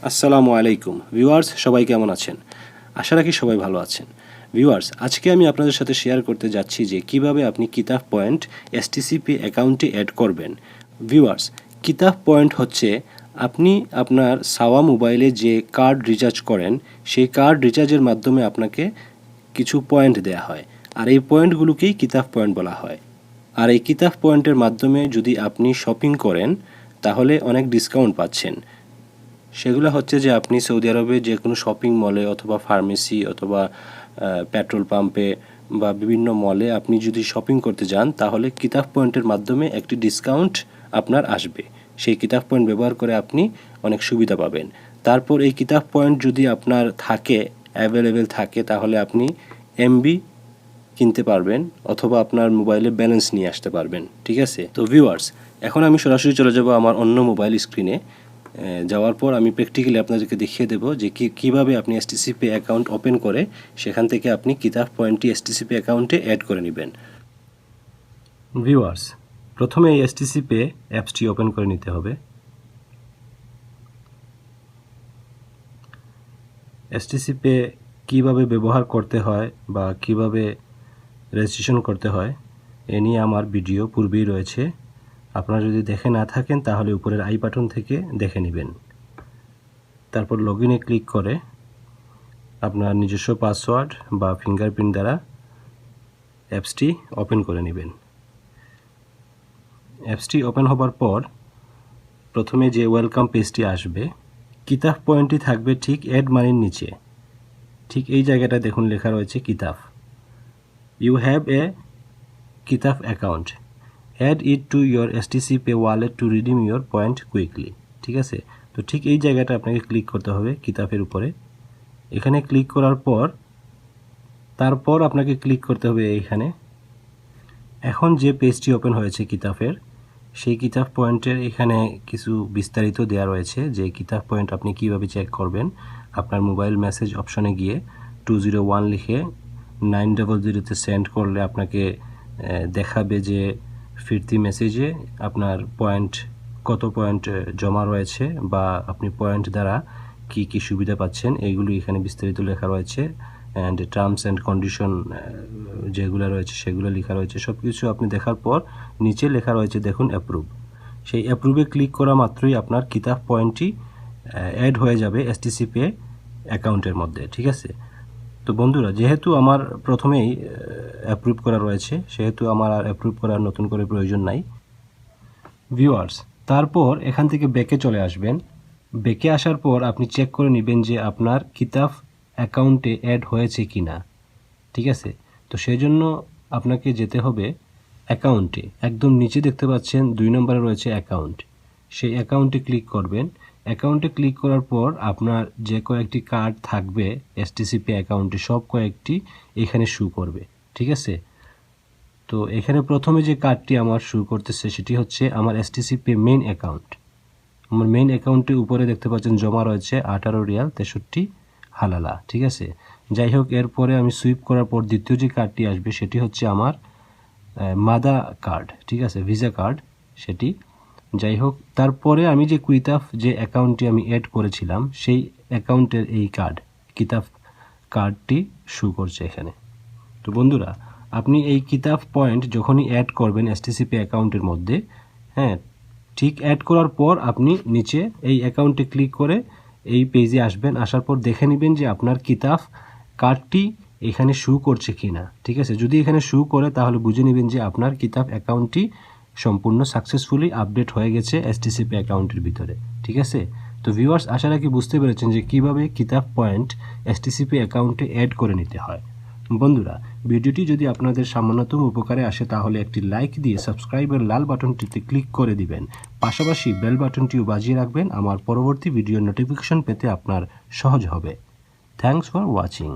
আসসালামু আলাইকুম ভিউয়ার্স, সবাই কেমন আছেন? আশা রাখি সবাই ভালো আছেন। ভিউয়ার্স, আজকে আমি আপনাদের সাথে শেয়ার করতে যাচ্ছি যে কিভাবে আপনি কিতাফ পয়েন্ট এসটিসিপি অ্যাকাউন্টে অ্যাড করবেন। ভিউয়ার্স, কিতাফ পয়েন্ট হচ্ছে আপনি আপনার সাওয়া মোবাইলে যে কার্ড রিচার্জ করেন, সেই কার্ড রিচার্জের মাধ্যমে আপনাকে কিছু পয়েন্ট দেয়া হয়, আর এই পয়েন্টগুলোকেই কিতাফ পয়েন্ট বলা হয়। আর এই কিতাফ পয়েন্টের মাধ্যমে যদি আপনি শপিং করেন তাহলে অনেক ডিসকাউন্ট পাচ্ছেন। সেগুলো হচ্ছে যে আপনি সৌদি আরবে যে কোনো শপিং মলে অথবা ফার্মেসি অথবা পেট্রোল পাম্পে বা বিভিন্ন মলে আপনি যদি শপিং করতে যান তাহলে কিতাফ পয়েন্টের মাধ্যমে একটি ডিসকাউন্ট আপনার আসবে। সেই কিতাফ পয়েন্ট ব্যবহার করে আপনি অনেক সুবিধা পাবেন। তারপর এই কিতাফ পয়েন্ট যদি আপনার থাকে, অ্যাভেলেবেল থাকে, তাহলে আপনি এমবি কিনতে পারবেন অথবা আপনার মোবাইলে ব্যালেন্স নিয়ে আসতে পারবেন। ঠিক আছে? তো ভিউয়ার্স, এখন আমি সরাসরি চলে যাব আমার অন্য মোবাইল স্ক্রিনে। যাওয়ার পর আমি প্র্যাকটিক্যালি আপনাদেরকে দেখিয়ে দেবো যে কীভাবে আপনি এসটিসিপি অ্যাকাউন্ট ওপেন করে সেখান থেকে আপনি কিতাফ পয়েন্টটি এসটিসিপি অ্যাকাউন্টে অ্যাড করে নেবেন। ভিউয়ার্স, প্রথমে এই এসটিসিপি অ্যাপসটি ওপেন করে নিতে হবে। এসটিসিপি কীভাবে ব্যবহার করতে হয় বা কিভাবে রেজিস্ট্রেশন করতে হয় এ নিয়ে আমার ভিডিও পূর্বেই রয়েছে। আপনারা যদি দেখে না থাকেন তাহলে উপরের আই বাটন থেকে দেখে নেবেন। তারপর লগইনে ক্লিক করে আপনার নিজস্ব পাসওয়ার্ড বা ফিঙ্গারপ্রিন্ট দ্বারা অ্যাপসটি ওপেন করে নেবেন। অ্যাপসটি ওপেন হবার পর প্রথমে যে ওয়েলকাম পেজটি আসবে, কিতাফ পয়েন্টটি থাকবে ঠিক অ্যাড মানির নিচে। ঠিক এই জায়গাটা দেখুন লেখা রয়েছে Qitaf. You have a Qitaf account, add it to your STCpay wallet to redeem your point quickly. ঠিক আছে? তো ঠিক এই জায়গাটা আপনাকে ক্লিক করতে হবে কিতাফের উপরে। এখানে ক্লিক করার পর তারপর আপনাকে ক্লিক করতে হবে এইখানে। এখন যে পেজটি ওপেন হয়েছে কিতাফের, সেই কিতাফ পয়েন্টের এখানে কিছু বিস্তারিত দেওয়া রয়েছে যে কিতাফ পয়েন্ট আপনি কিভাবে চেক করবেন। আপনার মোবাইল মেসেজ অপশনে গিয়ে 201 লিখে 900-তে সেন্ড করলে আপনাকে দেখাবে যে ফিরতি মেসেজে আপনার পয়েন্ট কত পয়েন্ট জমা রয়েছে বা আপনি পয়েন্ট দ্বারা কি কি সুবিধা পাচ্ছেন, এইগুলো এখানে বিস্তারিত লেখা রয়েছে। অ্যান্ড টার্মস অ্যান্ড কন্ডিশন যেগুলো রয়েছে সেগুলো লেখা রয়েছে। সব কিছু আপনি দেখার পর নিচে লেখা রয়েছে দেখুন অ্যাপ্রুভ। সেই অ্যাপ্রুভে ক্লিক করা মাত্রই আপনার কিতাফ পয়েন্টটি অ্যাড হয়ে যাবে STCpay অ্যাকাউন্টের মধ্যে। ঠিক আছে? তো বন্ধুরা, যেহেতু আমার প্রথমেই অ্যাপ্রুভ করা রয়েছে সেহেতু আমার আর অ্যাপ্রুভ করার নতুন করে প্রয়োজন নাই। ভিউয়ার্স, তারপর এখান থেকে ব্যাকে চলে আসবেন। ব্যাকে আসার পর আপনি চেক করে নেবেন যে আপনার কিতাফ অ্যাকাউন্টে অ্যাড হয়েছে কি না। ঠিক আছে? তো সেই জন্য আপনাকে যেতে হবে অ্যাকাউন্টে। একদম নিচে দেখতে পাচ্ছেন 2 নম্বরে রয়েছে অ্যাকাউন্ট। সেই অ্যাকাউন্টে ক্লিক করবেন। অ্যাকাউন্টে ক্লিক করার পর আপনার যে কয়েকটি কার্ড থাকবে STCpay অ্যাকাউন্টে সব কয়েকটি এখানে শো করবে। ঠিক আছে? তো এখানে প্রথমে যে কার্ডটি আমার শো করতেছে সেটি হচ্ছে আমার STCpay মেইন অ্যাকাউন্ট। আমার মেইন অ্যাকাউন্টে উপরে দেখতে পাচ্ছেন জমা রয়েছে 18 রিয়াল 63 হালালা। ঠিক আছে? যাই হোক, এরপরে আমি সুইপ করার পর দ্বিতীয় যে কার্ডটি আসবে সেটি হচ্ছে আমার মাদা কার্ড। ঠিক আছে? ভিসা কার্ড সেটি। যাই হোক, তারপরে আমি যে কিতাফ যে অ্যাকাউন্টটি আমি অ্যাড করেছিলাম সেই অ্যাকাউন্টের এই কার্ড কিতাফ কার্ডটি শো করছে এখানে। তো বন্ধুরা, আপনি এই কিতাফ পয়েন্ট যখনই অ্যাড করবেন STCpay অ্যাকাউন্টের মধ্যে, হ্যাঁ, ঠিক অ্যাড করার পর আপনি নিচে এই অ্যাকাউন্টে ক্লিক করে এই পেজে আসবেন। আসার পর দেখে নেবেন যে আপনার কিতাফ কার্ডটি এখানে শো করছে কি না। ঠিক আছে? যদি এখানে শো করে তাহলে বুঝে নেবেন যে আপনার কিতাফ অ্যাকাউন্টটি সম্পূর্ণ সাকসেসফুলি আপডেট হয়ে গেছে STCpay অ্যাকাউন্টের ভিতরে। ঠিক আছে? তো ভিউয়ার্স, আশা রাখি বুঝতে পেরেছেন যে কিভাবে কিতাফ পয়েন্ট STCpay অ্যাকাউন্টে অ্যাড করে নিতে হয়। বন্ধুরা, ভিডিওটি যদি আপনাদের সামান্যতম উপকারে আসে তাহলে একটি লাইক দিয়ে সাবস্ক্রাইবের লাল বাটনটিতে ক্লিক করে দিবেন। পাশাপাশি বেল বাটনটিও বাজিয়ে রাখবেন। আমার পরবর্তী ভিডিওর নোটিফিকেশন পেতে আপনার সহজ হবে। Thanks for watching.